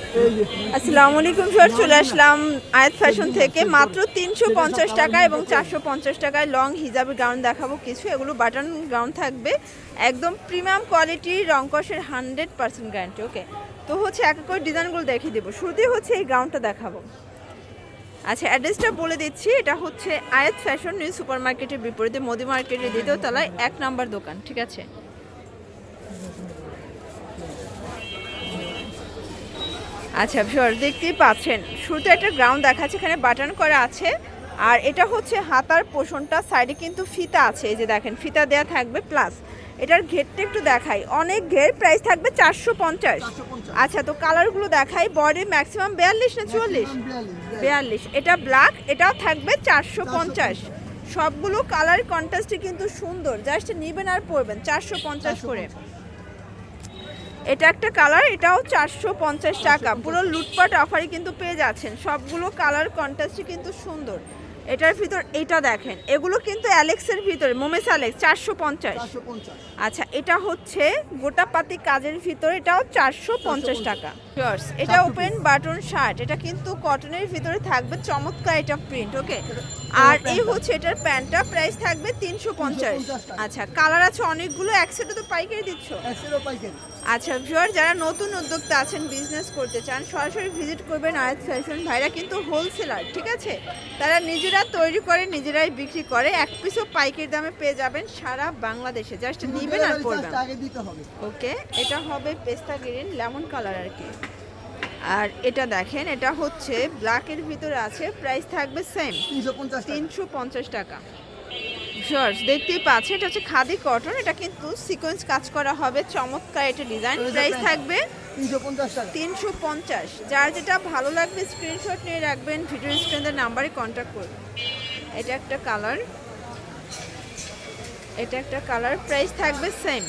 আসসালামু আলাইকুম স্যার, চলে আসলাম আয়াত ফ্যাশন থেকে। মাত্র 350 টাকা এবং 450 টাকায় লং হিজাবের গাউন দেখাবো কিছু। এগুলো বাটন গাউন থাকবে, একদম প্রিমিয়াম কোয়ালিটির, রংকশের 100% গ্যারান্টি। ওকে, তো হচ্ছে এক এক করে ডিজাইনগুলো দেখিয়ে দেবো। শুরুতেই হচ্ছে এই গাউনটা দেখাবো। আচ্ছা, অ্যাড্রেসটা বলে দিচ্ছি। এটা হচ্ছে আয়াত ফ্যাশন নিউ সুপার মার্কেটের বিপরীতে, মোদি মার্কেটের দ্বিতীয় তলায় 1 নাম্বার দোকান, ঠিক আছে। আচ্ছা ভিউয়ার, দেখতেই পাচ্ছেন শুরুতে একটা গ্রাউন্ড দেখাচ্ছে, এখানে বাটন করা আছে। আর এটা হচ্ছে হাতার পোষণটা, সাইডে কিন্তু ফিতা আছে, এই যে দেখেন ফিতা দেয়া থাকবে। প্লাস এটার ঘেরটা একটু দেখাই, অনেক ঘের, প্রাইস থাকবে 450। আচ্ছা, তো কালারগুলো দেখাই। বডি ম্যাক্সিমাম 42 না 44? 42। এটা ব্ল্যাক, এটাও থাকবে 450। সবগুলো কালার কন্ট্রাস্টে কিন্তু সুন্দর, জাস্ট নিবেন আর পরবেন। 450 করে। এটা একটা কালার, এটাও 450 টাকা। পুরো লুটপাট অফারে কিন্তু পেয়ে যাচ্ছেন। সবগুলো কালার কন্ট্রাস্টে কিন্তু সুন্দর। এটার ভিতর এটা দেখেন, এগুলো কিন্তু অ্যালেক্সের ভিতরে, মোমেস অ্যালেক্স, 450। আচ্ছা, এটা হচ্ছে গোটা পাতি কাজের ভিতরে, এটাও 450 টাকা। এটা ওপেন বাটন শার্ট, এটা কিন্তু কটনের ভিতরে থাকবে, চমৎকার এটা প্রিন্ট। ওকে, আর এই হচ্ছে এটার প্যান্টটা, প্রাইস থাকবে 350। আচ্ছা, কালার আছে অনেকগুলো। এক সেটে তো পাইকারি দিচ্ছ? আচ্ছা ভিউয়ার, যারা নতুন উদ্যোক্তা আছেন, বিজনেস করতে চান, সরাসরি ভিজিট করবেন আয়াত ফ্যাশন। ভাইরা কিন্তু হোলসেলার, ঠিক আছে। তারা নিজেরা তৈরি করে, নিজেরাই বিক্রি করে। এক পিসও পাইকারি দামে পেয়ে যাবেন সারা বাংলাদেশে। জাস্ট নিবেন আর পড়বেন। ওকে, এটা হবে পেস্তা গ্রিন, লেমন কালার আর কি। আর এটা দেখেন, এটা হচ্ছে ব্ল্যাকের ভিতরে আছে, প্রাইস থাকবে সেম 350 টাকা। শর্টস দেখতেই পাচ্ছেন, এটা হচ্ছে খাদি কটন, এটা কিন্তু সিকোয়েন্স কাজ করা হবে, চমৎকার এটা ডিজাইন। প্রাইস থাকবে 350। যার যেটা ভালো লাগবে স্ক্রিনশট নিয়ে রাখবেন, ভিডিও স্ক্রিনের নাম্বারে কন্ট্যাক্ট করবেন। এটা একটা কালার, এটা একটা কালার, প্রাইস থাকবে সেম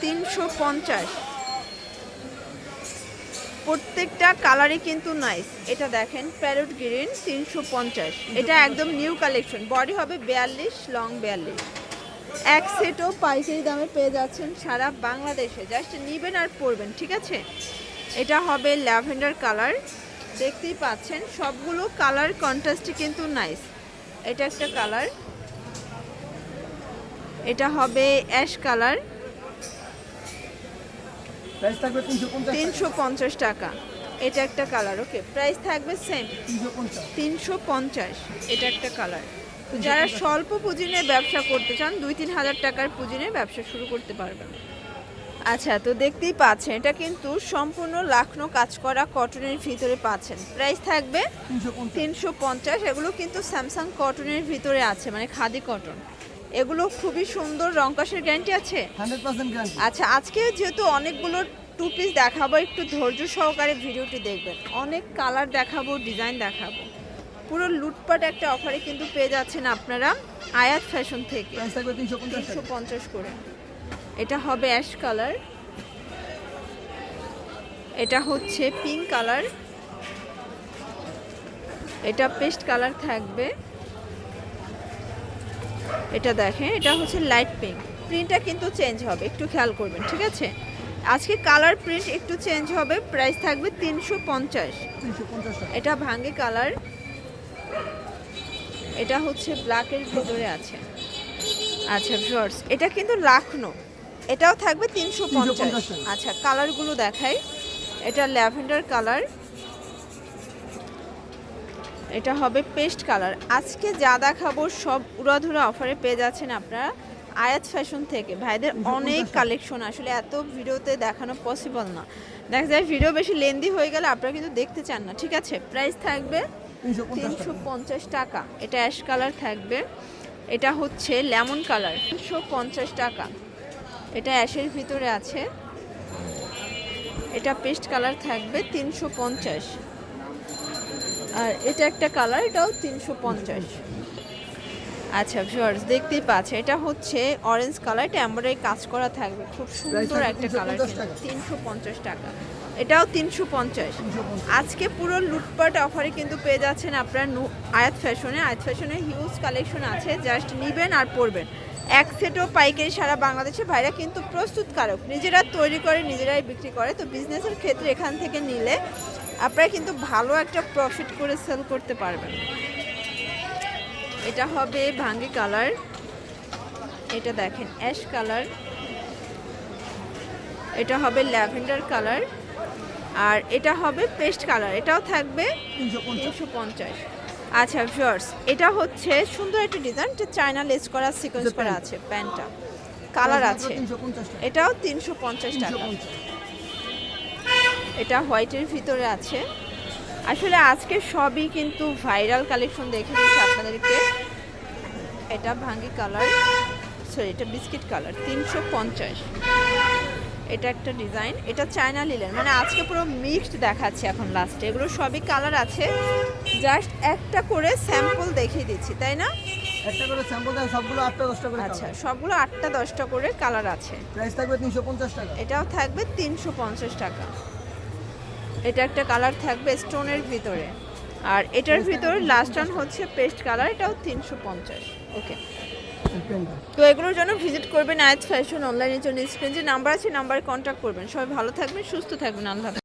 350। প্রত্যেকটা কালারই কিন্তু নাইস। এটা দেখেন প্যারট গ্রিন, 350। এটা একদম নিউ কালেকশন। বডি হবে 42, লং 42। এক সেটও পাইকারি দামে পেয়ে যাচ্ছেন সারা বাংলাদেশে। জাস্ট নিবেন আর পরবেন, ঠিক আছে। এটা হবে ল্যাভেন্ডার কালার, দেখতেই পাচ্ছেন সবগুলো কালার কন্ট্রাস্টই কিন্তু নাইস। এটা একটা কালার, এটা হবে অ্যাশ কালার, 350 টাকা। এটা একটা কালার। ওকে, প্রাইস থাকবে সেম 350। এটা একটা কালার। তো যারা স্বল্প পুঁজি নিয়ে ব্যবসা করতে চান, 2-3 হাজার টাকার পুঁজি নিয়ে ব্যবসা শুরু করতে পারবেন। আচ্ছা, তো দেখতেই পাচ্ছেন এটা কিন্তু সম্পূর্ণ লাখনো কাজ করা কটনের ভিতরে পাচ্ছেন। প্রাইস থাকবে 350। এগুলো কিন্তু স্যামসাং কটনের ভিতরে আছে, মানে খাদি কটন। এগুলো খুবই সুন্দর, রংকশের গ্যারান্টি আছে 100% গ্যারান্টি। আচ্ছা, আজকে যেহেতু অনেকগুলো টু পিস দেখাবো, একটু ধৈর্য সহকারে ভিডিওটি দেখবেন। অনেক কালার দেখাবো, ডিজাইন দেখাবো। পুরো লুটপাট একটা অফারে কিন্তু পেয়ে যাচ্ছেন আপনারা আয়াত ফ্যাশন থেকে। 350 করে। এটা হবে অ্যাশ কালার, এটা হচ্ছে পিঙ্ক কালার, এটা পেস্ট কালার থাকবে। এটা দেখেন, এটা হচ্ছে লাইট পিঙ্ক। প্রিন্টটা কিন্তু চেঞ্জ হবে, একটু খেয়াল করবেন, ঠিক আছে। আজকে কালার প্রিন্ট একটু চেঞ্জ হবে। প্রাইস থাকবে 350। এটা ভাঙ্গি কালার, এটা হচ্ছে ব্ল্যাকের ভিতরে আছে। আচ্ছা শর্টস, এটা কিন্তু লাখনো, এটাও থাকবে 350। আচ্ছা, কালারগুলো দেখাই। এটা ল্যাভেন্ডার কালার, এটা হবে পেস্ট কালার। আজকে যা দেখাবো সব উড়াধুরা অফারে পেয়ে যাচ্ছেন আপনারা আয়াত ফ্যাশন থেকে। ভাইদের অনেক কালেকশন, আসলে এত ভিডিওতে দেখানো পসিবল না। দেখা যায় ভিডিও বেশি লেন্দি হয়ে গেলে আপনারা কিন্তু দেখতে চান না, ঠিক আছে। প্রাইস থাকবে 350 টাকা। এটা অ্যাশ কালার থাকবে, এটা হচ্ছে লেমন কালার, 350 টাকা। এটা অ্যাশের ভিতরে আছে, এটা পেস্ট কালার থাকবে 350। আর এটা একটা কালার, এটাও 350। আচ্ছা ভিউয়ার্স, দেখতেই পাচ্ছেন এটা হচ্ছে অরেঞ্জ কালার, এটা এমব্রয়ডারি কাজ করা থাকবে, খুব সুন্দর একটা কালার। 350 টাকা। এটাও 350। আজকে পুরো লুটপাট অফারে কিন্তু পেয়ে যাচ্ছেন আপনারা আয়াত ফ্যাশনে। আয়াত ফ্যাশনে হিউজ কালেকশন আছে, জাস্ট নিবেন আর পরবেন। এক সেটও পাইকারি সারা বাংলাদেশে। ভাইরা কিন্তু প্রস্তুতকারক, নিজেরা তৈরি করে, নিজেরাই বিক্রি করে। তো বিজনেসের ক্ষেত্রে এখান থেকে নিলে আপনারা কিন্তু ভালো একটা প্রফিট করে সেল করতে পারবেন। এটা হবে ভাঙ্গি কালার, এটা দেখেন অ্যাশ কালার, এটা হবে ল্যাভেন্ডার কালার, আর এটা হবে পেস্ট কালার, এটাও থাকবে 350। আচ্ছা ভিউয়ার্স, এটা হচ্ছে সুন্দর একটা ডিজাইন, এটা চায়না লেস করা সিকোয়েন্স করা আছে, প্যান্টটা কালার আছে, এটাও 350 টাকা। এটা হোয়াইটের ভিতরে আছে। আসলে আজকে সবই কিন্তু ভাইরাল কালেকশন দেখে দিচ্ছি আপনাদেরকে। এটা ভাঙ্গি কালার, সরি এটা বিস্কিট কালার, 350। এটা একটা ডিজাইন, এটা চায়না লিলেন, মানে আজকে পুরো মিক্সড দেখাচ্ছে এখন লাস্টে। এগুলো সবই কালার আছে, জাস্ট একটা করে স্যাম্পল দেখিয়ে দিচ্ছি, তাই না? একটা করে স্যাম্পল দেন, সবগুলো 8টা 10টা করে। আচ্ছা, সবগুলো 8টা 10টা করে কালার আছে। প্রাইস থাকবে 350 টাকা। এটাও থাকবে 350 টাকা। এটা একটা কালার থাকবে স্টোনের ভিতরে, আর এটার ভিতরে লাস্ট ওয়ান হচ্ছে পেস্ট কালার, এটাও 350। ওকে, তো এগুলোর জন্য ভিজিট করবেন আয়াত ফ্যাশন অনলাইনের জন্য। স্ক্রিনে যে নাম্বার আছে নাম্বারে কন্ট্যাক্ট করবেন। সবাই ভালো থাকবেন, সুস্থ থাকবেন, আল্লাহ হাফেজ।